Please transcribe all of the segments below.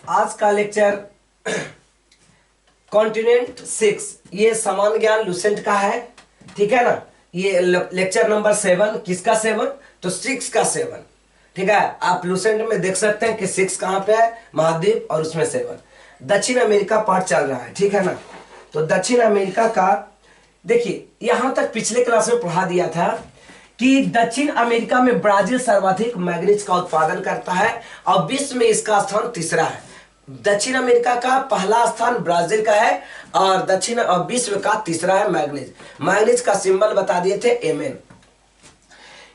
आज का lecture continent 6, ये समान ज्ञान लुसेंट का है, ठीक है ना। ये लेक्चर नंबर 7, किसका 7? तो 6 का 7, ठीक है। आप लुसेंट में देख सकते हैं कि 6 कहां पे है, महाद्वीप, और उसमें 7 दक्षिण अमेरिका पार्ट चल रहा है, ठीक है ना। तो दक्षिण अमेरिका का देखिए, यहां तक पिछले क्लास में पढ़ा दिया था कि दक्षिण अमेरिका में ब्राजील सर्वाधिक मैंगनीज का उत्पादन करता है और विश्व में इसका स्थान तीसरा है। दक्षिण अमेरिका का पहला स्थान ब्राजील का है और दक्षिण और विश्व का तीसरा है मैंगनीज। मैंगनीज का सिंबल बता दिए थे Mn।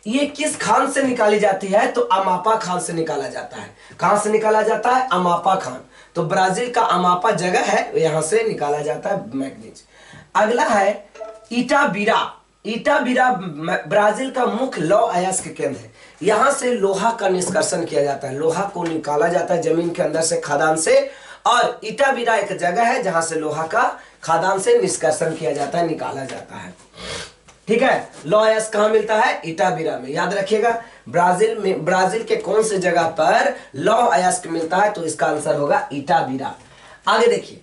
ये किस खान से निकाली जाती है? तो अमापा खान से निकाला जाता है। कहां से निकाला जाता है? अमापा खान। तो ब्राजील का अमापा जगह है, यहां से निकाला जाता है मैंगनीज। अगला है इटाबीरा। इटाबीरा ब्राजील का मुख्य लौह अयस्क केंद्र है। यहां से लोहा का निष्कर्षण किया जाता है, लोहा को निकाला जाता है जमीन के अंदर से, खदान से। और इटाबीरा एक जगह है जहां से लोहा का खदान से निष्कर्षण किया जाता है, निकाला जाता है, ठीक है। लौह अयस्क कहां मिलता है? इटाबीरा में। याद रखिएगा, ब्राजील में, ब्राजील के कौन से जगह पर लौह अयस्क मिलता है? तो इसका आंसर होगा इटाबीरा। आगे देखिए,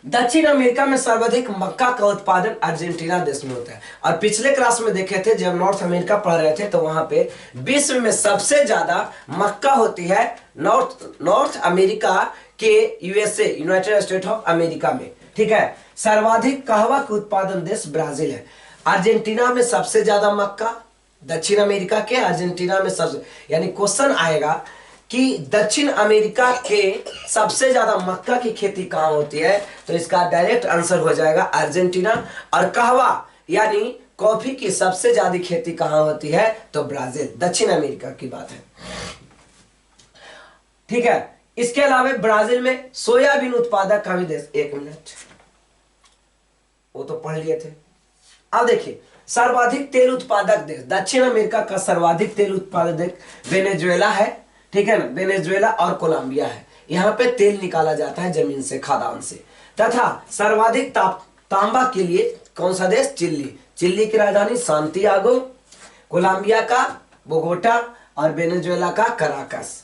दक्षिण अमेरिका में सर्वाधिक मक्का का उत्पादन अर्जेंटीना देश में होता है। और पिछले क्लास में देखे थे, जब नॉर्थ अमेरिका पढ़ रहे थे, तो वहां पे विश्व में सबसे ज्यादा मक्का होती है नॉर्थ अमेरिका के USA, United state of America में, ठीक है। सर्वाधिक कहवा का उत्पादन देश ब्राजील है। अर्जेंटीना में सबसे ज्यादा मक्का, दक्षिण अमेरिका के अर्जेंटीना में सबसे, यानी क्वेश्चन आएगा कि दक्षिण अमेरिका के सबसे ज्यादा मक्का की खेती कहां होती है? तो इसका डायरेक्ट आंसर हो जाएगा अर्जेंटीना। और कहवा यानी कॉफी की सबसे ज्यादा खेती कहां होती है? तो ब्राजील, दक्षिण अमेरिका की बात है, ठीक है। इसके अलावा ब्राजील में सोयाबीन उत्पादक का भी देश, एक मिनट, वो तो पढ़ लिए थे। अब देखिए, सर्वाधिक तेल उत्पादक देश, दक्षिण अमेरिका का सर्वाधिक तेल उत्पादक देश वेनेजुएला है, ठीक है ना। वेनेजुएला और कोलंबिया है। यहां पे तेल निकाला जाता है जमीन से, खदान से। तथा सर्वाधिक तांबा के लिए कौन सा देश? चिली। चिली की राजधानी सांतियागो, कोलंबिया का बोगोटा और वेनेजुएला का कराकस।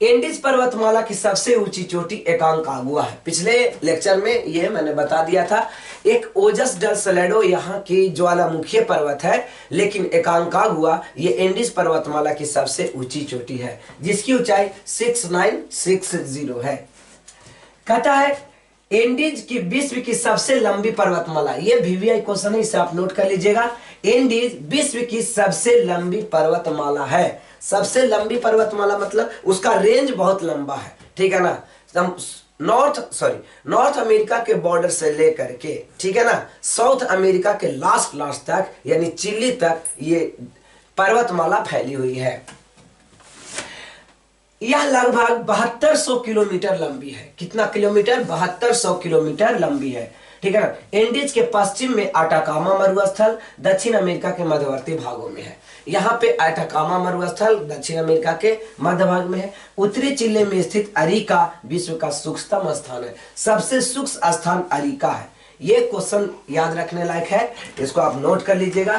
एंडीज पर्वतमाला की सबसे ऊंची चोटी एकांकागुआ है। पिछले लेक्चर में यह मैंने बता दिया था। एक ओजस डल सलेडो यहाँ की ज्वालामुखी पर्वत है, लेकिन एकांकागुआ ये एंडीज पर्वतमाला की सबसे ऊंची चोटी है, जिसकी ऊंचाई 6960 है। कहता है एंडीज की विश्व की सबसे लंबी पर्वतमाला, ये VVI क्वेश्चन है, इसे आप नोट कर लीजिएगा। एंडीज विश्व की सबसे लंबी पर्वतमाला है। सबसे लंबी पर्वतमाला मतलब उसका रेंज बहुत लंबा है, ठीक है ना। नॉर्थ अमेरिका के बॉर्डर से लेकर के, ठीक है ना, साउथ अमेरिका के लास्ट तक, यानी चिली तक ये पर्वतमाला फैली हुई है। यह लगभग 7200 किलोमीटर लंबी है। कितना किलोमीटर? 7200 किलोमीटर लंबी है, ठीक है ना। एंडीज के पश्चिम में अटाकामा मरुस्थल दक्षिण अमेरिका के मध्यवर्ती भागों में है। यहाँ पे अटाकामा मरुस्थल दक्षिण अमेरिका के मध्य भाग में है। उत्तरी चिली में स्थित अरिका विश्व का सूक्ष्मतम स्थान है। सबसे सूक्ष्म स्थान अरिका है। ये क्वेश्चन याद रखने लायक है, इसको आप नोट कर लीजिएगा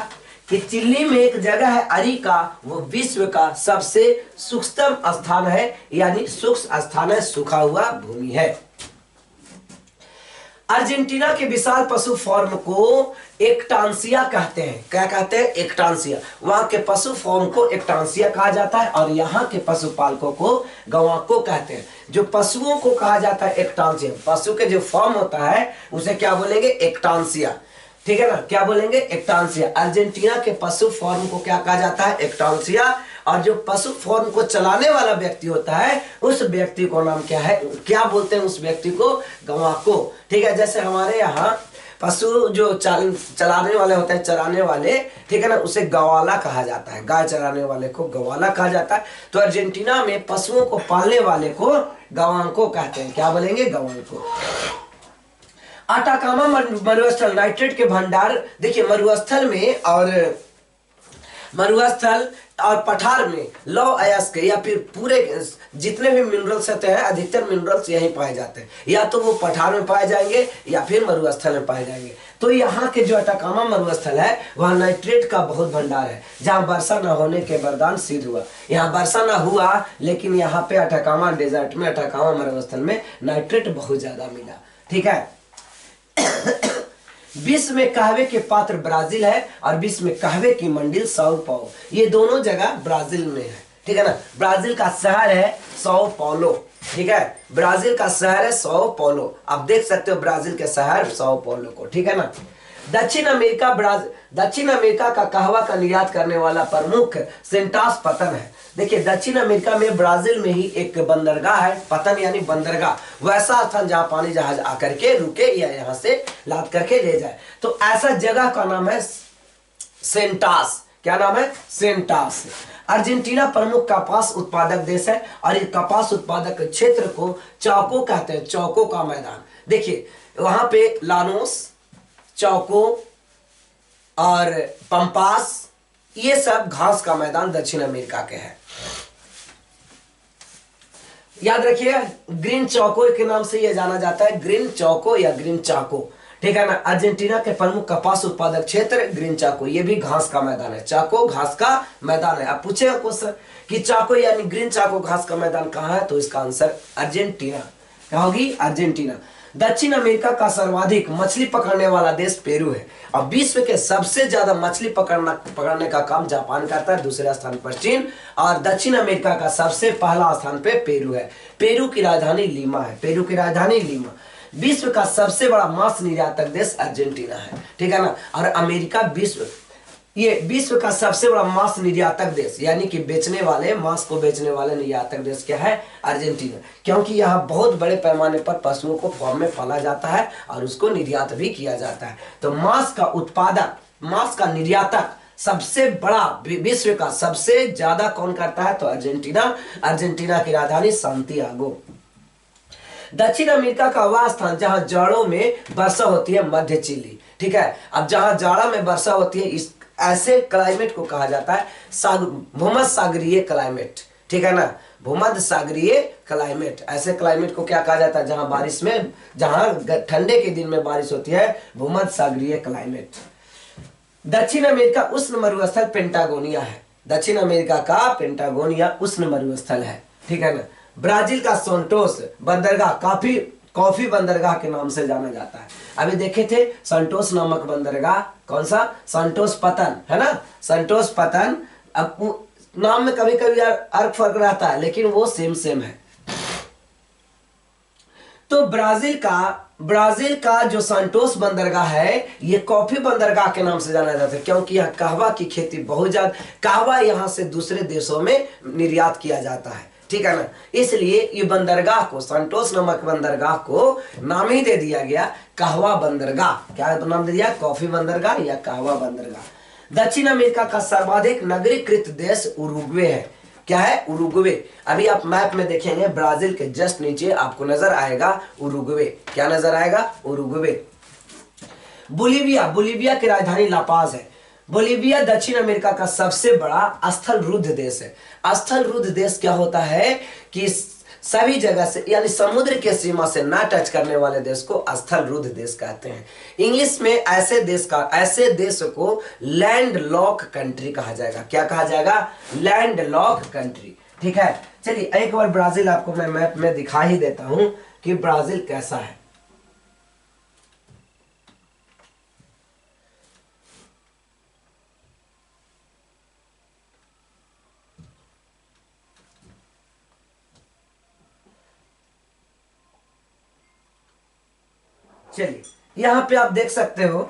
कि चिली में एक जगह है अरिका, वो विश्व का सबसे सूक्ष्मतम स्थान है, यानी सूक्ष्म स्थान है, सूखा हुआ भूमि है। अर्जेंटीना के विशाल पशु फॉर्म को एक्टांसिया कहते हैं। क्या कहते हैं? एक्टांसिया। वहां के पशु फॉर्म को एक्टांसिया कहा जाता है और यहाँ के पशुपालकों को गवाको कहते हैं। जो पशुओं को कहा जाता है एक्टांसिया, पशु के जो फॉर्म होता है उसे क्या बोलेंगे? एक्टांसिया, ठीक है ना। क्या बोलेंगे? एक्टांसिया। अर्जेंटीना के पशु फॉर्म को क्या कहा जाता है? एक्टांसिया। और जो पशु फॉर्म को चलाने वाला व्यक्ति होता है, उस व्यक्ति को नाम क्या है, क्या बोलते हैं? उस व्यक्ति को गवाको, ठीक है। जैसे हमारे यहाँ पशु जो चलाने वाले होते हैं, चराने वाले, ठीक है ना, उसे गवाला कहा जाता है। गाय चराने वाले को गवाला कहा जाता है। तो अर्जेंटीना में पशुओं को पालने वाले को गवांको कहते हैं। क्या बोलेंगे? गवांको। अटाकामा मरुस्थल नाइट्रेट के भंडार, देखिए मरुस्थल और पठार में लौह अयस्क या फिर पूरे जितने भी मिनरल्स होते हैं, अधिकतर मिनरल्स यहीं पाए जाते हैं। या तो वो पठार में पाए जाएंगे या फिर मरुस्थल में पाए जाएंगे। तो यहाँ के जो अटाकामा मरुस्थल है वहाँ नाइट्रेट का बहुत भंडार है, जहाँ वर्षा न होने के वरदान सिद्ध हुआ। यहाँ वर्षा न हुआ लेकिन यहाँ पे अटाकामा डेजर्ट में, अटाकामा मरुस्थल में नाइट्रेट बहुत ज्यादा मिला। ठीक है। विश्व में कहवे के पात्र ब्राजील है और विश्व में कहवे की मंडिल साओ पाओ, ये दोनों जगह ब्राजील में है। ठीक है ना। ब्राजील का शहर है साओ पाउलो। ठीक है, ब्राजील का शहर है साओ पाउलो। आप देख सकते हो ब्राजील के शहर साओ पाउलो को। ठीक है ना। दक्षिण अमेरिका का कहवा का निर्यात करने वाला प्रमुख सेंटास पतन है। देखिए दक्षिण अमेरिका में ब्राजील में ही एक बंदरगाह है, पतन यानी बंदरगाह, वैसा स्थान जहां पानी जहाज आकर के रुके या यहां से लाद करके ले जाए। तो ऐसा जगह का नाम है सेंटास। क्या नाम है? सेंटास। अर्जेंटीना प्रमुख कपास उत्पादक देश है और इस कपास उत्पादक क्षेत्र को चौको कहते हैं, चौको का मैदान। देखिए वहां पे लानोस, चौको और पंपास, ये सब घास का मैदान दक्षिण अमेरिका के हैं। याद रखिएगा ग्रीन चौको के नाम से यह जाना जाता है, ग्रीन चौको या ग्रीन चाको। ठीक है ना। अर्जेंटीना के प्रमुख कपास उत्पादक क्षेत्र ग्रीन चाको, ये भी घास का मैदान है। चाको घास का मैदान है। अब पूछेगा क्वेश्चन कि चाको यानी ग्रीन चाको घास का मैदान कहाँ है, तो इसका आंसर अर्जेंटीना क्या होगी? अर्जेंटीना। दक्षिण अमेरिका का सर्वाधिक मछली पकड़ने वाला देश पेरू है और विश्व के सबसे ज्यादा मछली पकड़ने का काम जापान करता है, दूसरे स्थान पर चीन, और दक्षिण अमेरिका का सबसे पहला स्थान पे पेरू है। पेरू की राजधानी लीमा है, पेरू की राजधानी लीमा। विश्व का सबसे बड़ा मांस निर्यातक देश अर्जेंटीना है। ठीक है ना। और अमेरिका विश्व का सबसे बड़ा मांस निर्यातक देश यानी कि बेचने वाले, मांस को बेचने वाले निर्यातक देश क्या है? अर्जेंटीना। क्योंकि यहाँ बहुत बड़े पैमाने पर पशुओं को फार्म में पाला जाता है और उसको निर्यात भी किया जाता है। तो मांस का उत्पादक, मांस का निर्यातक सबसे बड़ा विश्व का सबसे ज्यादा कौन करता है? तो अर्जेंटीना। अर्जेंटीना की राजधानी सांतियागो। दक्षिण अमेरिका का वह स्थान जहां जाड़ों में वर्षा होती है, मध्य चिली। ठीक है। अब जहां जाड़ा में वर्षा होती है, इस ऐसे क्लाइमेट को कहा जाता है भूमध्य सागरीय क्लाइमेट। ठीक है ना। भूमध्य सागरीय क्लाइमेट, ऐसे क्लाइमेट को क्या कहा जाता है? जहां बारिश में, जहां ठंडे के दिन में बारिश होती है, भूमध्य सागरीय क्लाइमेट। दक्षिण अमेरिका उष्ण मरुस्थल पेंटागोनिया है। दक्षिण अमेरिका का पेंटागोनिया उष्ण मरुस्थल है। ठीक है ना। ब्राजील का संतोस बंदरगाह कॉफी बंदरगाह के नाम से जाना जाता है। अभी देखे थे संतोष नामक बंदरगाह, कौन सा? संतोष पतन, है ना। संतोष पतन। अब नाम में कभी कभी अर्क फर्क रहता है लेकिन वो सेम है। तो ब्राजील का जो संतोष बंदरगाह है, ये कॉफी बंदरगाह के नाम से जाना जाता है क्योंकि यहाँ कहवा की खेती बहुत ज्यादा, कहवा यहाँ से दूसरे देशों में निर्यात किया जाता है। ठीक है ना। इसलिए ये बंदरगाह को, संतोष नामक बंदरगाह को नाम ही दे दिया गया कहवा बंदरगाह। क्या नाम दे दिया? कॉफी बंदरगाह या कहवा बंदरगाह। दक्षिण अमेरिका का सर्वाधिक नगरीकृत देश उरुग्वे है। क्या है? उरुग्वे। अभी आप मैप में देखेंगे ब्राजील के जस्ट नीचे आपको नजर आएगा उरुग्वे। क्या नजर आएगा? उरुग्वे। बोलिविया की राजधानी लापाज है। बोलिविया दक्षिण अमेरिका का सबसे बड़ा स्थल रुद्ध देश है। स्थल रुद्ध देश क्या होता है कि सभी जगह से यानी समुद्र के सीमा से ना टच करने वाले देश को स्थल रुद्ध देश कहते हैं। इंग्लिश में ऐसे देश को लैंड लॉक कंट्री कहा जाएगा। क्या कहा जाएगा? Land lock country. ठीक है। चलिए एक बार ब्राजील आपको मैं मैप में दिखा ही देता हूं कि ब्राजील कैसा है। चलिए यहाँ पे आप देख सकते हो,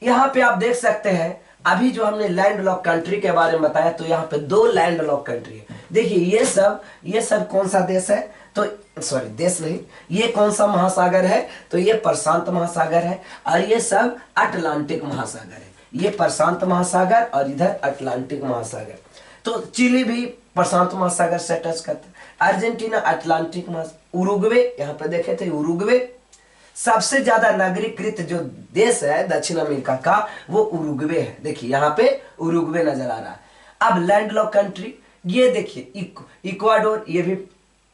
यहाँ पे आप देख सकते हैं अभी जो हमने लैंड लॉक कंट्री के बारे में बताया, तो यहाँ पे 2 लैंड लॉक कंट्री है। देखिए ये सब कौन सा देश है? तो सॉरी देश नहीं, ये कौन सा महासागर है? तो ये प्रशांत महासागर है और ये सब अटलांटिक महासागर है। ये प्रशांत महासागर और इधर अटलांटिक महासागर। तो चिली भी प्रशांत महासागर से टच करता है। अर्जेंटीना अटलांटिक महासागर। उरुग्वे यहाँ पे देखे थे, उरुग्वे सबसे ज्यादा नागरिकृत जो देश है दक्षिण अमेरिका का, वो उरुग्वे है। देखिए यहाँ पे उरुग्वे नजर आ रहा है। अब लैंडलॉक कंट्री, ये देखिए इक्वाडोर, ये भी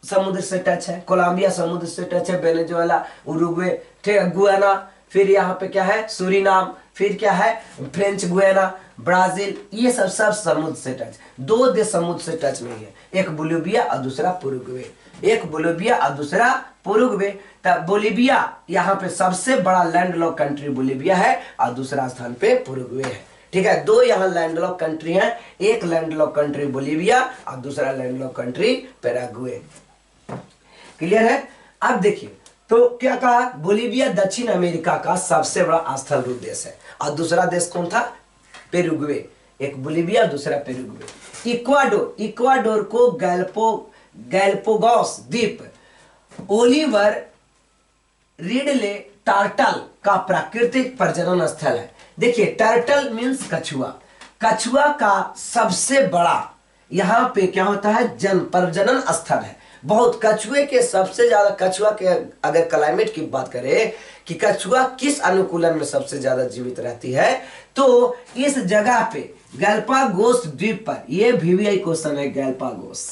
समुद्र से टच है। कोलंबिया समुद्र से टच है। वेनेजुएला, उरुग्वे, गुयाना, फिर यहाँ पे क्या है सूरीनाम, फिर क्या है फ्रेंच गुयाना, ब्राजील, ये सब सब समुद्र से टच। दो देश समुद्र से टच नहीं है, एक बोलिविया और दूसरा पुरुग्वे, एक बोलिविया और दूसरा पुरुग्वे। तब बोलिविया यहाँ पे सबसे बड़ा लैंडलॉक कंट्री बोलिविया है और दूसरा स्थान पे पुरुग्वे है। ठीक है, दो यहाँ लैंडलॉक कंट्री हैं, एक लैंडलॉक कंट्री बोलिविया और दूसरा लैंडलॉक कंट्री पैराग्वे। क्लियर है। अब देखिए तो क्या कहा, बोलिविया दक्षिण अमेरिका का सबसे बड़ा स्थल रूप देश है और दूसरा देश कौन था, पेरुग्वे। एक बोलिविया दूसरा पेरुग्वे। इक्वाडोर, इक्वाडोर को गैलपोगोस द्वीप ओलिवर रिडले टार्टल का प्राकृतिक प्रजनन स्थल है। देखिए टर्टल मीन्स कछुआ, कछुआ का सबसे बड़ा यहाँ पे क्या होता है प्रजनन स्थल है। बहुत कछुए के सबसे ज्यादा, कछुआ के अगर क्लाइमेट की बात करें कि कछुआ किस अनुकूलन में सबसे ज्यादा जीवित रहती है, तो इस जगह पे गैलपागोस द्वीप पर, ये वीवीआई क्वेश्चन है गैलपागोस,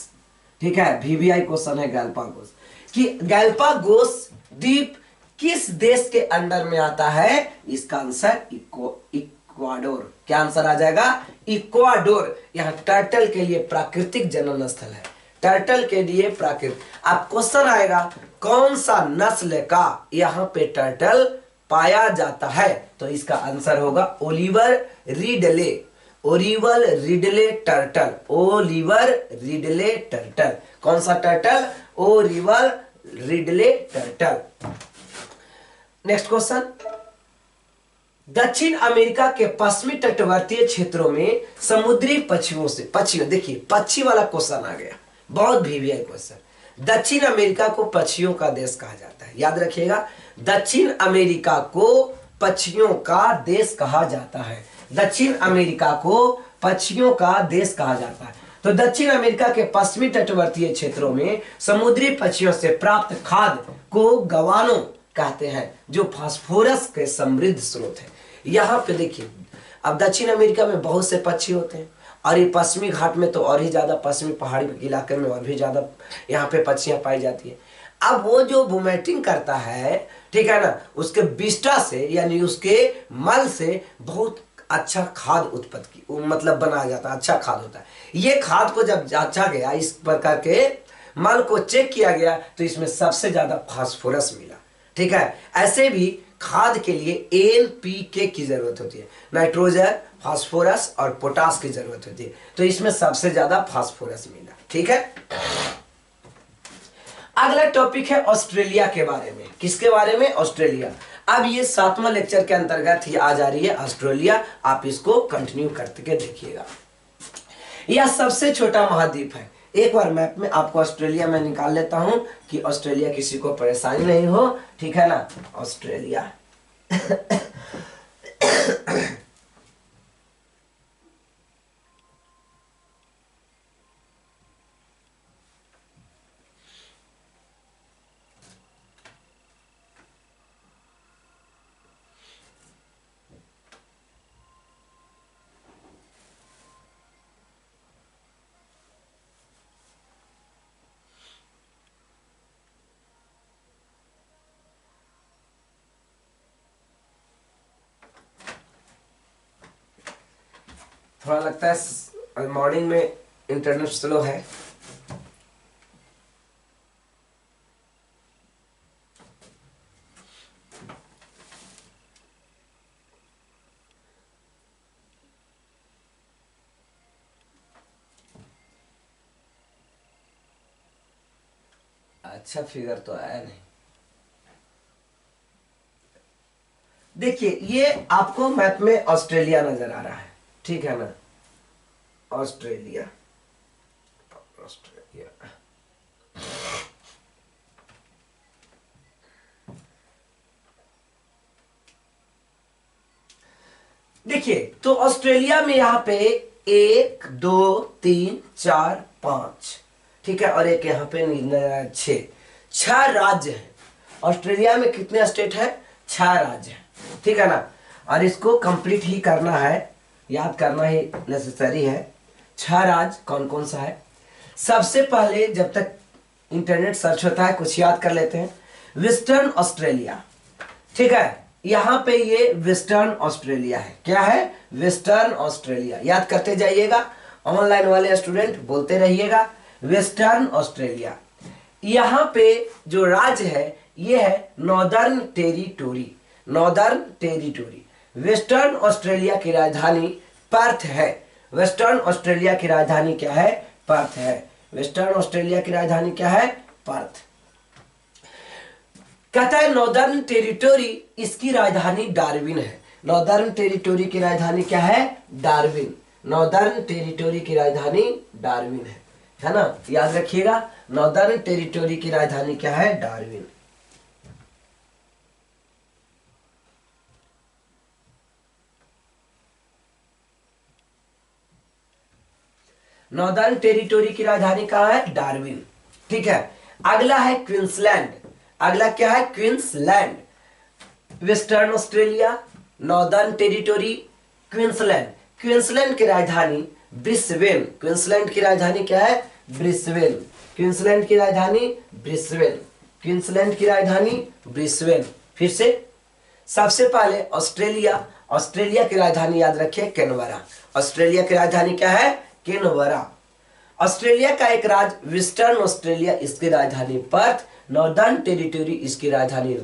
ठीक है वीवीआई क्वेश्चन है गैलपागोस, कि गैलपागोस द्वीप किस देश के अंडर में आता है, इसका आंसर इक्वाडोर। क्या आंसर आ जाएगा, इक्वाडोर। यहाँ टर्टल के लिए प्राकृतिक जनन स्थल है, टर्टल के लिए प्राकृतिक। अब क्वेश्चन आएगा कौन सा नस्ल का यहाँ पे टर्टल पाया जाता है, तो इसका आंसर होगा Oliver Ridley, Oliver Ridley turtle, Oliver Ridley turtle. कौन सा turtle, Oliver Ridley turtle. Next question, दक्षिण अमेरिका के पश्चिमी तटवर्तीय क्षेत्रों में समुद्री पक्षियों से, पक्षियों, देखिए पक्षी वाला क्वेश्चन आ गया, बहुत वीवीआई क्वेश्चन। दक्षिण अमेरिका को पक्षियों का देश कहा जाता है, याद रखिएगा, दक्षिण अमेरिका को पक्षियों का देश कहा जाता है, दक्षिण अमेरिका को पक्षियों का देश कहा जाता है। तो दक्षिण अमेरिका के पश्चिमी तटवर्तीय क्षेत्रों में समुद्री पक्षियों से प्राप्त खाद्य को गवानो कहते हैं, जो फास्फोरस के समृद्ध स्रोत है। यहाँ पे देखिए, अब दक्षिण अमेरिका में बहुत से पक्षी होते हैं और ये पश्चिमी घाट में तो और ही ज्यादा, पश्चिमी पहाड़ी इलाके में और भी ज्यादा यहाँ पे पक्षियां पाई जाती है। अब वो जो वोमेटिंग करता है, ठीक है ना, उसके विष्ठा से यानी उसके मल से बहुत अच्छा खाद उत्पत्ति मतलब बनाया जाता है, अच्छा खाद होता है। ये खाद को जब जांचा गया, इस प्रकार के मल को चेक किया गया, तो इसमें सबसे ज्यादा फास्फोरस मिला। ठीक है, ऐसे भी खाद के लिए एनपीके की जरूरत होती है, नाइट्रोजन, फास्फोरस और पोटास की जरूरत होती है, तो इसमें सबसे ज्यादा फास्फोरस मिला। ठीक है, अगला टॉपिक है ऑस्ट्रेलिया के बारे में। किसके बारे में, ऑस्ट्रेलिया। अब ये 7वां लेक्चर के अंतर्गत ही आ जा रही है ऑस्ट्रेलिया, आप इसको कंटिन्यू करके देखिएगा। यह सबसे छोटा महाद्वीप है। एक बार मैप में आपको ऑस्ट्रेलिया में निकाल लेता हूं कि ऑस्ट्रेलिया किसी को परेशानी नहीं हो, ठीक है ना। ऑस्ट्रेलिया थोड़ा लगता है मॉर्निंग में इंटरनेट स्लो है। अच्छा फिगर तो आया नहीं। देखिए ये आपको मैप में ऑस्ट्रेलिया नजर आ रहा है, ठीक है ना, ऑस्ट्रेलिया, ऑस्ट्रेलिया। देखिए तो ऑस्ट्रेलिया में यहाँ पे 1 2 3 4 5, ठीक है, और एक यहाँ पे 6 राज्य हैं। ऑस्ट्रेलिया में कितने स्टेट है, 6 राज्य हैं, ठीक है ना। और इसको कंप्लीट ही करना है, याद करना ही नेसेसरी है। 6 राज्य कौन कौन सा है। सबसे पहले जब तक इंटरनेट सर्च होता है कुछ याद कर लेते हैं। वेस्टर्न ऑस्ट्रेलिया, ठीक है, यहां पे ये वेस्टर्न ऑस्ट्रेलिया है। क्या है? Western Australia. याद करते जाइएगा, ऑनलाइन वाले स्टूडेंट बोलते रहिएगा, वेस्टर्न ऑस्ट्रेलिया। यहां पे जो राज्य है ये है northern territory. Northern territory. Western Australia की राजधानी पर्थ है। वेस्टर्न ऑस्ट्रेलिया की राजधानी क्या है? पर्थ है। वेस्टर्न ऑस्ट्रेलिया की राजधानी क्या है? पर्थ। कहता है नॉर्दर्न टेरिटोरी, इसकी राजधानी डार्विन है। नॉर्दर्न टेरिटोरी की राजधानी क्या है? डार्विन। नॉर्दर्न टेरिटोरी की राजधानी डार्विन है ना? याद रखिएगा, नॉर्दर्न टेरिटोरी की राजधानी क्या है? डार्विन। नॉर्दर्न टेरिटोरी की राजधानी कहां है? डार्विन। ठीक है। अगला है क्वींसलैंड। अगला क्या है? Queensland. Western Australia, northern territory, Queensland. Queensland की राजधानी ब्रिस्बेन। क्वींसलैंड की राजधानी क्या है? ब्रिस्बेन। क्वींसलैंड की राजधानी ब्रिस्बेन। क्वींसलैंड की राजधानी ब्रिस्बेन। फिर से सबसे पहले ऑस्ट्रेलिया। ऑस्ट्रेलिया की राजधानी याद रखिए कैनबरा। ऑस्ट्रेलिया की राजधानी क्या है? कैनबरा। ऑस्ट्रेलिया का एक राज्य वेस्टर्न ऑस्ट्रेलिया, इसकी राजधानी पर्थ। नॉर्दर्न टेरिटोरी, इसकी राजधानी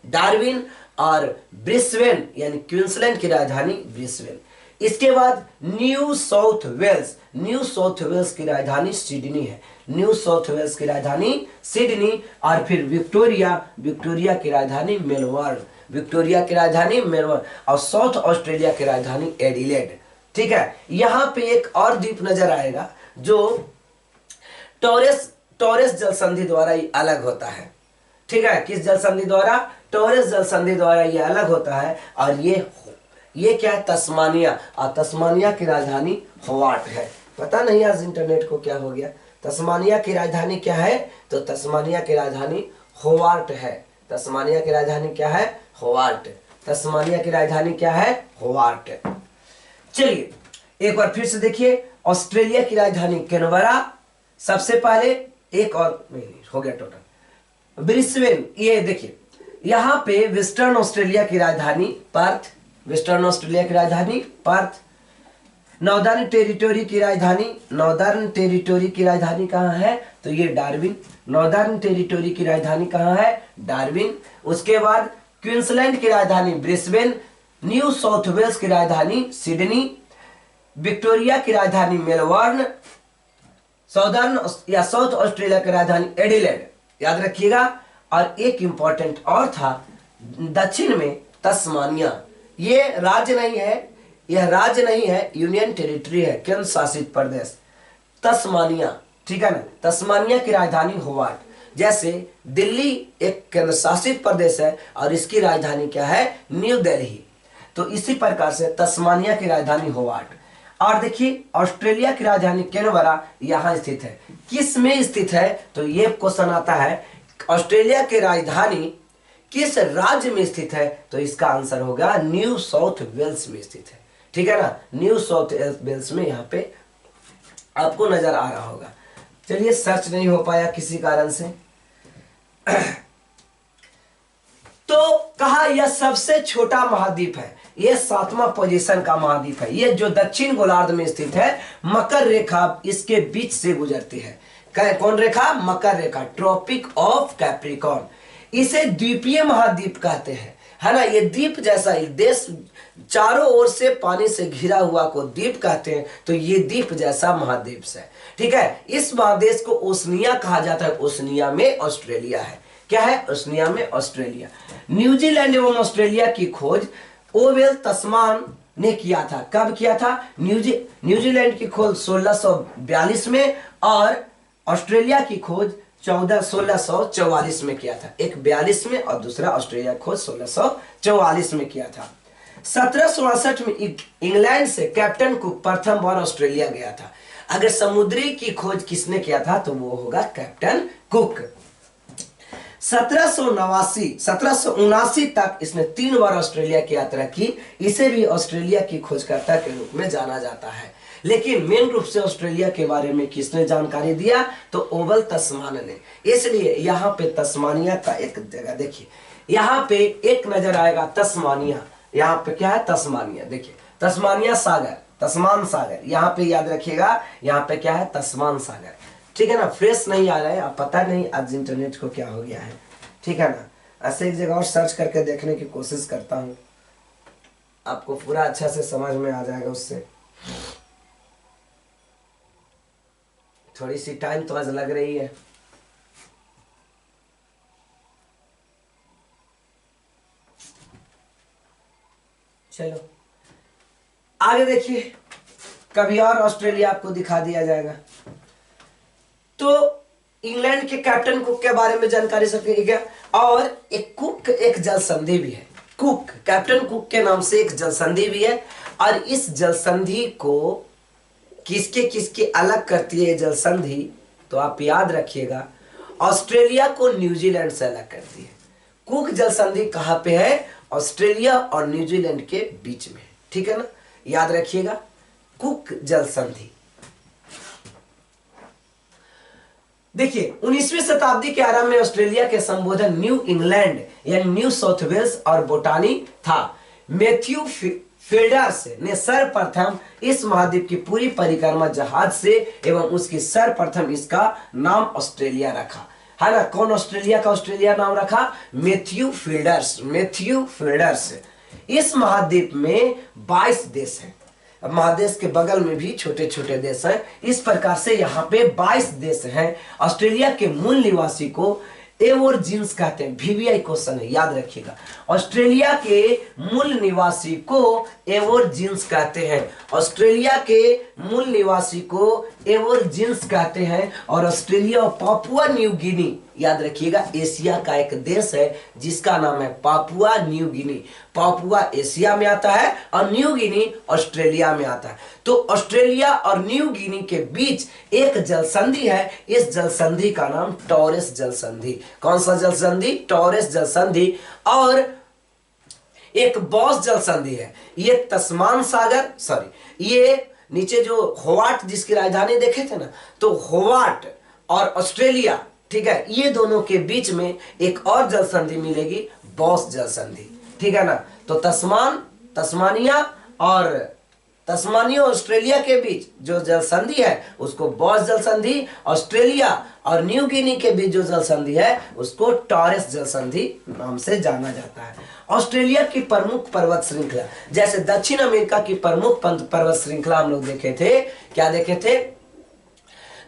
डार्विन। और ब्रिस्बेन यानी क्वींसलैंड की राजधानी ब्रिस्बेन। इसके बाद New South Wales. New South Wales की राजधानी सिडनी है। न्यू साउथ वेल्स की राजधानी सिडनी। और फिर विक्टोरिया। विक्टोरिया की राजधानी मेलबर्न। विक्टोरिया की राजधानी मेलबर्न। और साउथ ऑस्ट्रेलिया की राजधानी एडिलेड। ठीक है। यहां पे एक और द्वीप नजर आएगा जो टॉरेस जल संधि द्वारा ये अलग होता है। ठीक है। किस जल संधि द्वारा? टॉरेस जल संधि द्वारा ये अलग होता है। और ये क्या है? तस्मानिया। और तस्मानिया की राजधानी होबार्ट है। पता नहीं आज इंटरनेट को क्या हो गया। तस्मानिया की राजधानी क्या है? तो तस्मानिया की राजधानी होबार्ट है। तस्मानिया की राजधानी क्या है? होबार्ट। तस्मानिया की राजधानी क्या है? होबार्ट। चलिए एक बार फिर से देखिए, ऑस्ट्रेलिया की राजधानी कैनबरा सबसे पहले। एक और नहीं हो गया टोटल। ब्रिस्बेन, ये देखिए यहां पे वेस्टर्न ऑस्ट्रेलिया की राजधानी पर्थ। वेस्टर्न ऑस्ट्रेलिया की राजधानी पर्थ। नॉर्दर्न टेरिटोरी की राजधानी, नॉर्दर्न टेरिटोरी की राजधानी कहां है? तो ये डार्विन। नॉर्दर्न टेरिटोरी की राजधानी कहां है? डार्विन। उसके बाद क्वींसलैंड की राजधानी ब्रिस्बेन। न्यू साउथ वेल्स की राजधानी सिडनी। विक्टोरिया की राजधानी मेलबर्न। सौदर्न या साउथ ऑस्ट्रेलिया की राजधानी एडिलेड। याद रखिएगा। और एक इंपॉर्टेंट और था दक्षिण में तस्मानिया। ये राज्य नहीं है, यह राज्य नहीं है, यूनियन टेरिटरी है, केंद्र शासित प्रदेश तस्मानिया। ठीक है ना? तस्मानिया की राजधानी होबार्ट। जैसे दिल्ली एक केंद्र शासित प्रदेश है और इसकी राजधानी क्या है? न्यू दिल्ली। तो इसी प्रकार से तस्मानिया की राजधानी होबार्ट। और देखिए ऑस्ट्रेलिया की राजधानी कैनबरा यहां स्थित है। किस में स्थित है? तो ये क्वेश्चन आता है, ऑस्ट्रेलिया की राजधानी किस राज्य में स्थित है? तो इसका आंसर होगा न्यू साउथ वेल्स में स्थित है। ठीक है ना? न्यू साउथ वेल्स में यहां पे आपको नजर आ रहा होगा। चलिए सर्च नहीं हो पाया किसी कारण से। तो कहा यह सबसे छोटा महाद्वीप है। यह 7वां पोजीशन का महाद्वीप है। यह जो दक्षिण गोलार्ध में स्थित है, मकर रेखा इसके बीच से गुजरती है। कौन रेखा? मकर रेखा, ट्रॉपिक ऑफ कैप्रिकॉर्न। इसे द्वीपीय महाद्वीप कहते हैं, है ना? ये द्वीप जैसा ही देश चारों ओर से पानी से घिरा हुआ को द्वीप कहते हैं। तो ये द्वीप जैसा महाद्वीप है। ठीक है। इस महादेश को ओशनिया कहा जाता है। ओशनिया में ऑस्ट्रेलिया है। क्या है? ओशनिया में ऑस्ट्रेलिया। न्यूजीलैंड एवं ऑस्ट्रेलिया की खोज ओवेल तस्मान ने किया था। कब किया था? न्यूजीलैंड की खोज 1642 में और ऑस्ट्रेलिया की खोज 1644 में किया था। एक 42 में और दूसरा ऑस्ट्रेलिया खोज 1644 में किया था। 1768 में इंग्लैंड से कैप्टन कुक प्रथम बार ऑस्ट्रेलिया गया था। अगर समुद्री की खोज किसने किया था तो वो होगा कैप्टन कुक। 1779 तक इसने 3 बार ऑस्ट्रेलिया की यात्रा की। इसे भी ऑस्ट्रेलिया की खोजकर्ता के रूप में जाना जाता है। लेकिन मेन रूप से ऑस्ट्रेलिया के बारे में किसने जानकारी दिया? तो ओवल तस्मान ने। इसलिए यहाँ पे तस्मानिया का एक जगह देखिए, यहाँ पे एक नजर आएगा तस्मानिया, यहाँ पे क्या है तस्मानिया, देखिए तस्मानिया सागर, तस्मान सागर, यहाँ पे याद रखिएगा, यहाँ पे क्या है तस्मान सागर, ठीक है ना। फ्रेश नहीं आ रहा है, अब पता नहीं आज इंटरनेट को क्या हो गया है, ठीक है ना। ऐसे एक जगह और सर्च करके देखने की कोशिश करता हूँ, आपको पूरा अच्छा से समझ में आ जाएगा उससे। थोड़ी सी टाइम तो आज लग रही है। चलो आगे देखिए, कभी और ऑस्ट्रेलिया आपको दिखा दिया जाएगा। तो इंग्लैंड के कैप्टन कुक के बारे में जानकारी सकते क्या, और एक कुक एक जल संधि भी है, कुक कैप्टन कुक के नाम से एक जल संधि भी है। और इस जल संधि को किसके किसके अलग करती है जल संधि, तो आप याद रखिएगा ऑस्ट्रेलिया को न्यूजीलैंड से अलग करती है। कुक जल संधि कहां पे है, ऑस्ट्रेलिया और न्यूजीलैंड के बीच में, ठीक है ना, याद रखिएगा कुक जल संधि। देखिए 19वीं शताब्दी के आरंभ में ऑस्ट्रेलिया के संबोधन न्यू इंग्लैंड यानी न्यू साउथ वेल्स और बोटानी था। मैथ्यू फील्डर्स ने सर्वप्रथम इस महाद्वीप की पूरी परिक्रमा जहाज से एवं उसकी सर्वप्रथम इसका नाम ऑस्ट्रेलिया रखा, है ना। कौन ऑस्ट्रेलिया का ऑस्ट्रेलिया नाम रखा, मैथ्यू फील्डर्स, मैथ्यू फील्डर्स। इस महाद्वीप में 22 देश हैं, अब महादेश के बगल में भी छोटे छोटे देश हैं। इस प्रकार से यहाँ पे 22 देश हैं। ऑस्ट्रेलिया के मूल निवासी को एवोर्जिन्स कहते हैं, वीवीआई क्वेश्चन है, याद रखिएगा। ऑस्ट्रेलिया के मूल निवासी को एवोर्जिन्स कहते हैं, ऑस्ट्रेलिया के मूल निवासी को एवोर्जिन्स कहते हैं। और ऑस्ट्रेलिया और पापुआ न्यू गिनी, याद रखिएगा एशिया का एक देश है जिसका नाम है Papua New Guinea. Papua Asia में आता है और न्यू गिनी ऑस्ट्रेलिया में आता है। तो ऑस्ट्रेलिया और न्यू गिनी के बीच एक जल संधि है, इस जल संधि का नाम टॉरेस जल संधि। कौन सा जल संधि, टॉरेस जल संधि। और एक बॉस जल संधि है, ये तस्मान सागर, सॉरी ये नीचे जो होवार्ट जिसकी राजधानी देखे थे ना, तो होवार्ट और ऑस्ट्रेलिया, ठीक है, ये दोनों के बीच में एक और जल संधि मिलेगी, बॉस जल संधि, ठीक है ना। तो तस्मानिया ऑस्ट्रेलिया के बीच जो जल संधि है उसको बॉस जल संधि, ऑस्ट्रेलिया और न्यू गिनी के बीच जो जल संधि है उसको टॉरेस जल संधि नाम से जाना जाता है। ऑस्ट्रेलिया की प्रमुख पर्वत श्रृंखला, जैसे दक्षिण अमेरिका की प्रमुख पर्वत श्रृंखला हम लोग देखे थे, क्या देखे थे,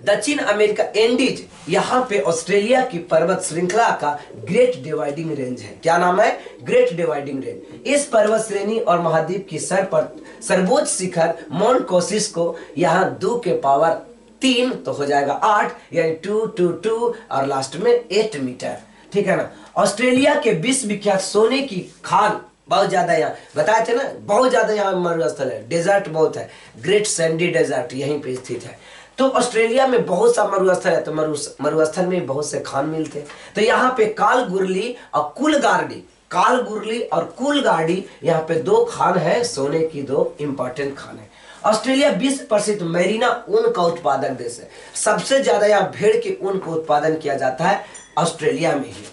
दक्षिण अमेरिका एंडीज, यहाँ पे ऑस्ट्रेलिया की पर्वत श्रृंखला का ग्रेट डिवाइडिंग रेंज है। क्या नाम है, ग्रेट डिवाइडिंग रेंज। इस पर्वत श्रेणी और महाद्वीप की सर्वोच्च शिखर माउंट कोसिस को यहाँ 2 के पावर 3 तो हो जाएगा 8, यानी 222 और लास्ट में 8 मीटर, ठीक है ना। ऑस्ट्रेलिया के विश्व विख्यात सोने की खान बहुत ज्यादा, यहाँ बताए थे ना, बहुत ज्यादा यहाँ मरुस्थल है, डेजर्ट बहुत है, ग्रेट सैंडी डेजर्ट यहीं पे स्थित है। तो ऑस्ट्रेलिया में बहुत सा मरुस्थल है, तो मरुस्थल में बहुत से खान मिलते हैं। तो यहाँ पे कालगुरली और कुलगार्डी, कालगुरली और कुलगार्डी, यहाँ पे 2 खान है, सोने की 2 इंपॉर्टेंट खान है। ऑस्ट्रेलिया विश्व प्रसिद्ध मेरिना ऊन का उत्पादक देश है, सबसे ज्यादा यहाँ भेड़ के ऊन का उत्पादन किया जाता है ऑस्ट्रेलिया में ही।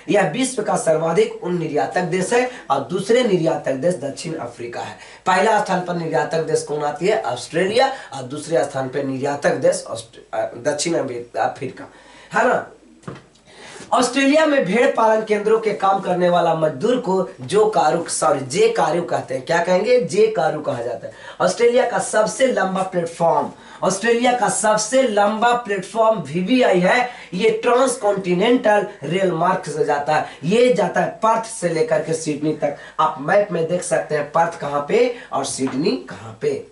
यह विश्व का सर्वाधिक ऊन निर्यातक देश है और दूसरे निर्यातक देश दक्षिण अफ्रीका है। पहला स्थान पर निर्यातक देश कौन आती है, ऑस्ट्रेलिया, और दूसरे स्थान पर निर्यातक देश दक्षिण अफ्रीका, है ना। ऑस्ट्रेलिया में भेड़ पालन केंद्रों के काम करने वाला मजदूर को जे कारू कहते हैं। क्या कहेंगे, जे कारू कहा जाता है। ऑस्ट्रेलिया का सबसे लंबा प्लेटफॉर्म वीवीआई है। ये ट्रांस कॉन्टिनेंटल रेल मार्ग से जाता है, ये जाता है पर्थ से लेकर के सिडनी तक। आप मैप में देख सकते हैं पर्थ कहां पे और सिडनी कहां पे।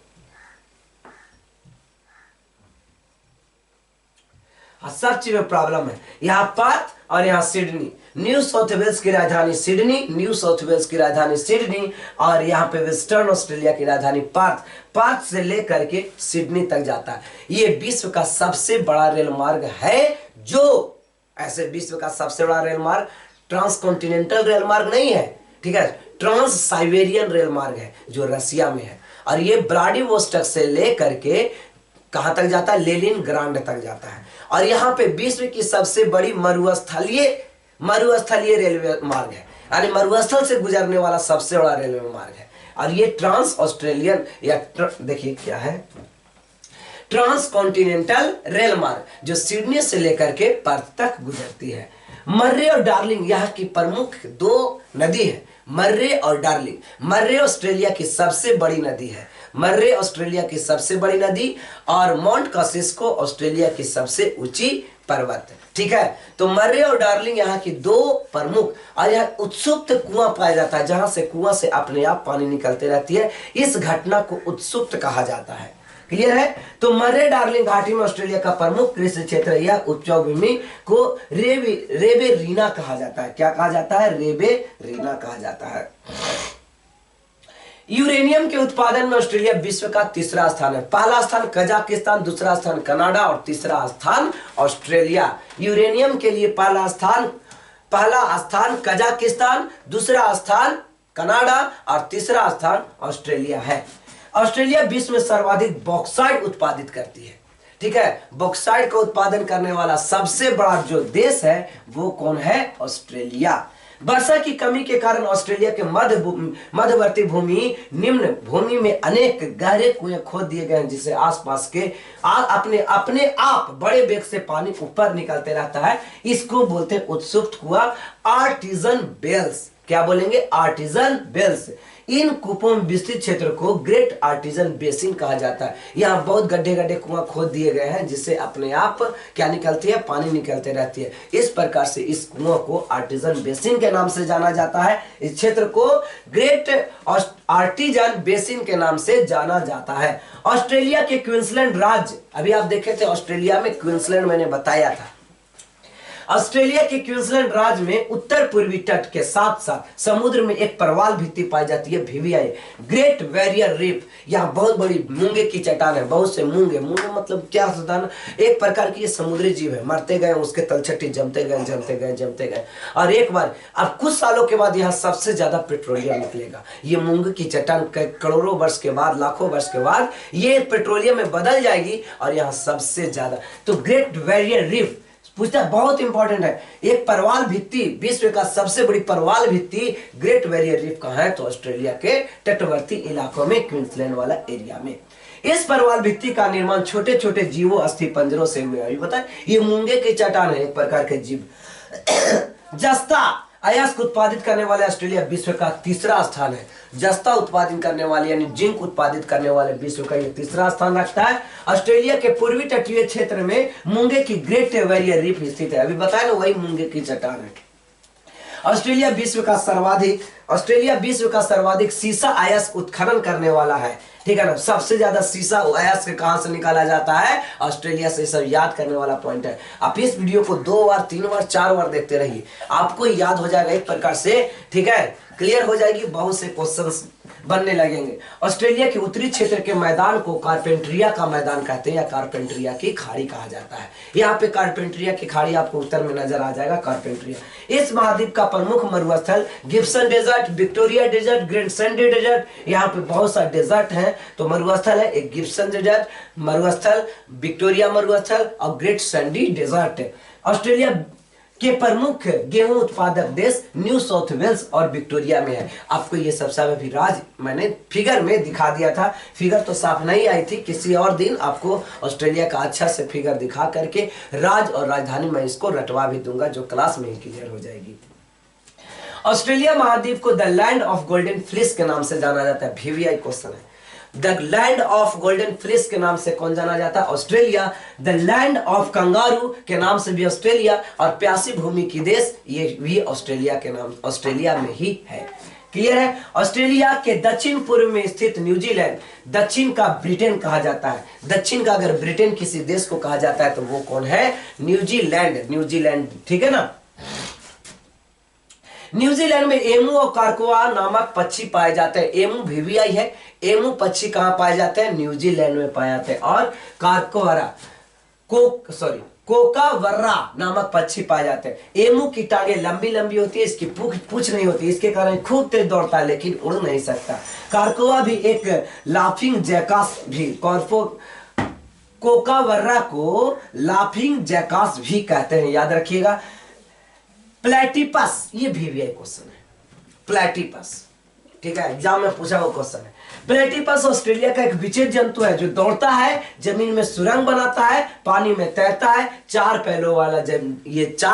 सब चीज में प्रॉब्लम है, यहाँ पर्थ और यहाँ सिडनी। न्यू साउथ वेल्स की राजधानी सिडनी, न्यू साउथ वेल्स की राजधानी सिडनी, और यहाँ पे वेस्टर्न ऑस्ट्रेलिया की राजधानी पर्थ। पर्थ से लेकर के सिडनी तक जाता है। ये विश्व का सबसे बड़ा रेल मार्ग है, जो ऐसे विश्व का सबसे बड़ा रेल मार्ग ट्रांस कॉन्टिनेंटल रेल मार्ग नहीं है, ठीक है, ट्रांस साइबेरियन रेल मार्ग है जो रसिया में है। और ये व्लादिवोस्टॉक से लेकर के कहां तक जाता है, लेनिनग्राड तक जाता है। और यहाँ पे विश्व की सबसे बड़ी मरुस्थलीय रेलवे मार्ग है। यानी मरुस्थल से गुजरने वाला सबसे बड़ा रेलवे मार्ग है। और ये ट्रांस ऑस्ट्रेलियन या देखिए क्या है, ट्रांस कॉन्टिनेंटल रेल मार्ग जो सिडनी से लेकर के पर्थ तक गुजरती है। मर्रे और डार्लिंग यहाँ की प्रमुख दो नदी है, मर्रे और डार्लिंग। मर्रे ऑस्ट्रेलिया की सबसे बड़ी नदी है, मर्रे ऑस्ट्रेलिया की सबसे बड़ी नदी, और माउंट कॉसिस्को ऑस्ट्रेलिया की सबसे ऊंची पर्वत। ठीक है, तो मर्रे और डार्लिंग यहाँ की दो प्रमुख, और यहाँ उत्सुप्त कुआं पाया जाता है, जहां से कुआं से अपने आप पानी निकलते रहती है। इस घटना को उत्सुप्त कहा जाता है। क्लियर है? तो मर्रे डार्लिंग घाटी में ऑस्ट्रेलिया का प्रमुख कृषि क्षेत्र है। यह उपजाऊ भूमि को रेबे रीना कहा जाता है। क्या कहा जाता है? रेबे रीना कहा जाता है। यूरेनियम के उत्पादन में ऑस्ट्रेलिया विश्व का तीसरा स्थान है। पहला स्थान कजाकिस्तान, दूसरा स्थान कनाडा और तीसरा स्थान ऑस्ट्रेलिया। यूरेनियम के लिए पहला स्थान कजाकिस्तान, दूसरा स्थान कनाडा और तीसरा स्थान ऑस्ट्रेलिया है। ऑस्ट्रेलिया विश्व में सर्वाधिक बॉक्साइट उत्पादित करती है। ठीक है, बॉक्साइट का उत्पादन करने वाला सबसे बड़ा जो देश है वो कौन है? ऑस्ट्रेलिया। वर्षा की कमी के कारण ऑस्ट्रेलिया के मध्यवर्ती भूमि, निम्न भूमि में अनेक गहरे कुएं खोद दिए गए हैं, जिससे आसपास के अपने आप बड़े वेग से पानी ऊपर निकलते रहता है। इसको बोलते हैं उत्सुप्त कुआं, आर्टिजन बेल्स। क्या बोलेंगे? Artesian bells. इन कूपों में विस्तृत क्षेत्र को ग्रेट आर्टिजन बेसिन कहा जाता है। यहाँ बहुत गड्ढे गड्ढे कुआं खोद दिए गए हैं, जिससे अपने आप क्या निकलती है? पानी निकलते रहती है। इस प्रकार से इस कुआं को आर्टिजन बेसिन के नाम से जाना जाता है। इस क्षेत्र को ग्रेट आर्टिजन बेसिन के नाम से जाना जाता है। ऑस्ट्रेलिया के क्वींसलैंड राज्य, अभी आप देखे थे ऑस्ट्रेलिया में क्वींसलैंड मैंने बताया था। ऑस्ट्रेलिया के क्वींसलैंड राज्य में उत्तर पूर्वी तट के साथ साथ समुद्र में एक प्रवाल भित्ति पाई जाती है, VVI ग्रेट बैरियर रीफ। यहाँ बहुत बड़ी मूंगे की चट्टान है, बहुत से मूंगे मतलब क्या होता है ना, एक प्रकार की ये समुद्री जीव है। मरते गए उसके तलछटी जमते गए और एक बार अब कुछ सालों के बाद यहाँ सबसे ज्यादा पेट्रोलियम निकलेगा। ये मूंगे की चट्टान करोड़ों वर्ष के बाद, लाखों वर्ष के बाद ये पेट्रोलियम में बदल जाएगी और यहाँ सबसे ज्यादा। तो ग्रेट बैरियर रीफ पूछता है, बहुत इंपॉर्टेंट है। एक परवाल भित्ति, विश्व का सबसे बड़ी परवाल भित्ति ग्रेट बैरियर रीफ कहाँ है? तो ऑस्ट्रेलिया के तटवर्ती इलाकों में, क्वींसलैंड वाला एरिया में। इस परवाल भित्ति का निर्माण छोटे छोटे जीवों अस्थि पंजरों से हुआ है। बताए ये मूंगे की चट्टान है, एक प्रकार के जीव। जस्ता अयस्क उत्पादित करने वाले ऑस्ट्रेलिया विश्व का तीसरा स्थान है। जस्ता उत्पादन करने वाले यानी जिंक उत्पादित करने वाले विश्व का ये तीसरा स्थान रखता है। ऑस्ट्रेलिया के पूर्वी तटीय क्षेत्र में मूंगे की ग्रेट बैरियर रीफ स्थित है। अभी बताया ना, वही मूंगे की चट्टान है। ऑस्ट्रेलिया विश्व का सर्वाधिक सीसा अयस्क उत्खनन करने वाला है। ठीक है ना, सबसे ज्यादा सीसा अयस्क कहां से निकाला जाता है? ऑस्ट्रेलिया से। सब याद करने वाला पॉइंट है। आप इस वीडियो को 2 बार 3 बार 4 बार देखते रहिए, आपको याद हो जाएगा एक प्रकार से। ठीक है, क्लियर हो जाएगी, बहुत से क्वेश्चंस बनने लगेंगे। ऑस्ट्रेलिया के उत्तरी क्षेत्र के मैदान को कारपेंट्रिया का मैदान कहते हैं या कारपेंट्रिया की खाड़ी कहा जाता है। यहाँ पे कारपेंट्रिया की खाड़ी आपको उत्तर में नजर आ जाएगा, कारपेंट्रिया। इस महाद्वीप का प्रमुख मरुस्थल Gibson Desert, Victoria Desert, Great Sandy Desert. यहाँ पे बहुत सा डेजर्ट है, तो मरुस्थल है एक गिब्सन डेजर्ट मरुस्थल, विक्टोरिया मरुस्थल और ग्रेट सैंडी डेजर्ट। ऑस्ट्रेलिया के प्रमुख गेहूं उत्पादक देश न्यू साउथ वेल्स और विक्टोरिया में है। आपको ये सब अभी मैंने फिगर में दिखा दिया था। फिगर तो साफ नहीं आई थी, किसी और दिन आपको ऑस्ट्रेलिया का अच्छा से फिगर दिखा करके राज और राजधानी मैं इसको रटवा भी दूंगा, जो क्लास में ही क्लियर हो जाएगी। ऑस्ट्रेलिया महाद्वीप को the land of golden fleece के नाम से जाना जाता है। VVI क्वेश्चन है। The land of golden fleece के नाम से कौन जाना जाता है? Australia. The land of kangaroo के नाम से भी ऑस्ट्रेलिया, और प्यासी भूमि की देश ये भी ऑस्ट्रेलिया के नाम, ऑस्ट्रेलिया में ही है। क्लियर है? ऑस्ट्रेलिया के दक्षिण पूर्व में स्थित न्यूजीलैंड, दक्षिण का ब्रिटेन कहा जाता है। दक्षिण का अगर ब्रिटेन किसी देश को कहा जाता है तो वो कौन है? न्यूजीलैंड। ठीक है ना। न्यूजीलैंड में एमू और कारकोआ नामक पक्षी पाए जाते हैं। एमू VVI है। एमू पक्षी कहां पाए जाते हैं? न्यूजीलैंड में पाए जाते हैं। और कोकावर्रा नामक पक्षी पाए जाते हैं। एमू की टांगे लंबी लंबी होती है, इसकी पूंछ नहीं होती, इसके कारण खूब तेज दौड़ता है लेकिन उड़ नहीं सकता। कारकोआ भी एक लाफिंग जैकास भी, कोकावर्रा को लाफिंग जैकास भी कहते हैं, याद रखिएगा। प्लेटिपस, ये VVI क्वेश्चन है। प्लेटिपस। ठीक है, एग्जाम में पूछा वो क्वेश्चन है। प्लेटिपस ऑस्ट्रेलिया का एक विचित्र जंतु है जो दौड़ता है, जमीन में सुरंग बनाता है, पानी में तैरता है, ये 4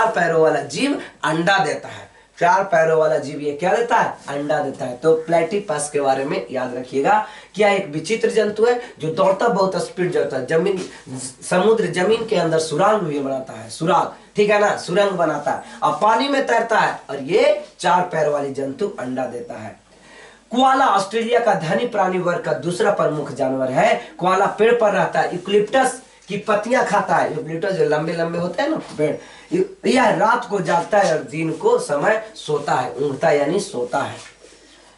पैरों वाला जीव अंडा देता है। 4 पैरों वाला जीव ये क्या देता है? अंडा देता है। तो प्लेटिपस के बारे में याद रखिएगा, क्या एक विचित्र जंतु है जो दौड़ता बहुत स्पीड जाता है, जमीन के अंदर सुरंग भी बनाता है, सुराग, ठीक है ना, सुरंग बनाता है, और पानी में तैरता है, और ये 4 पैर वाली जंतु अंडा देता है। कोआला ऑस्ट्रेलिया का धनी प्राणी वर्ग का दूसरा प्रमुख जानवर है। कोआला पेड़ पर रहता है, यूकलिप्टस की पत्तियां खाता है। यूकलिप्टस जो लंबे लंबे होते हैं ना पेड़, यह रात को जागता है और दिन को समय सोता है, ऊँघता यानी सोता है।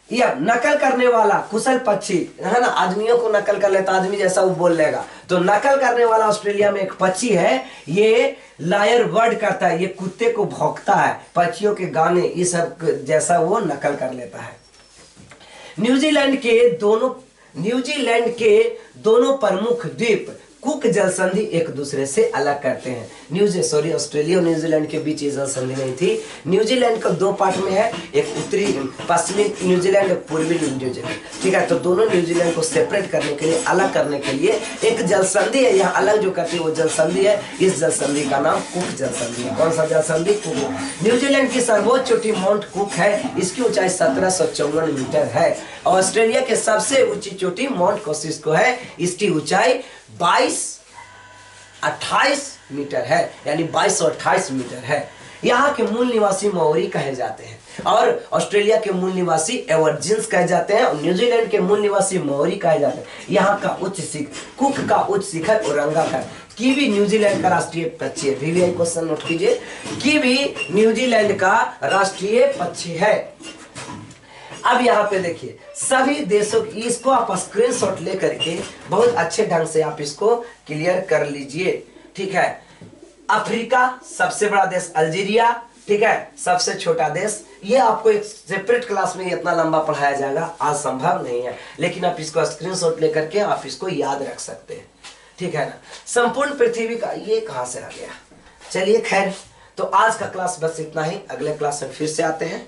यह नकल करने वाला कुशल पक्षी है ना, आदमियों को नकल कर लेता, आदमी जैसा वो बोल लेगा, तो नकल करने वाला ऑस्ट्रेलिया में एक पक्षी है, ये लायर वर्ड करता है, ये कुत्ते को भौंकता है, पक्षियों के गाने ये सब जैसा वो नकल कर लेता है। न्यूजीलैंड के दोनों प्रमुख द्वीप कुक जल संधि एक दूसरे से अलग करते हैं। ऑस्ट्रेलिया और न्यूजीलैंड के बीच ये जल संधि नहीं थी। न्यूजीलैंड का 2 पार्ट में है, एक उत्तरी पश्चिमी न्यूजीलैंड, एक पूर्वी न्यूजीलैंड, ठीक है। तो दोनों न्यूजीलैंड को सेपरेट करने के लिए, अलग करने के लिए एक जल संधि है, यहाँ अलग जो करती है वो जल संधि है। इस जल संधि का नाम कुक जल संधि है। कौन सा जल संधि? कुक। न्यूजीलैंड की सर्वोच्च चोटी माउंट कुक है, इसकी ऊंचाई 1754 मीटर है। ऑस्ट्रेलिया के सबसे ऊंची चोटी माउंट कोसिस्को है, इसकी ऊंचाई 28 मीटर है, यानी 2228 मीटर है। यहाँ के मूल निवासी माओरी कहे जाते हैं, और ऑस्ट्रेलिया के मूल निवासी एवर्जिन्स कहे जाते हैं, और न्यूजीलैंड के मूल निवासी माओरी कहे जाते हैं। यहाँ का उच्च शिखर, कुक का उच्च शिखर ओरंगा है। कीवी न्यूजीलैंड का राष्ट्रीय पक्षी है। VVI क्वेश्चन नोट कीजिए, कीवी न्यूजीलैंड का राष्ट्रीय पक्षी है। अब यहाँ पे देखिए सभी देशों की, इसको आप स्क्रीनशॉट लेकर के बहुत अच्छे ढंग से आप इसको क्लियर कर लीजिए, ठीक है। अफ्रीका सबसे बड़ा देश अल्जीरिया, ठीक है, सबसे छोटा देश। ये आपको एक सेपरेट क्लास में इतना लंबा पढ़ाया जाएगा, आज संभव नहीं है, लेकिन आप इसको स्क्रीनशॉट लेकर के आप इसको याद रख सकते हैं, ठीक है ना। संपूर्ण पृथ्वी का ये कहां से आ गया? चलिए खैर, तो आज का क्लास बस इतना ही, अगले क्लास में फिर से आते हैं।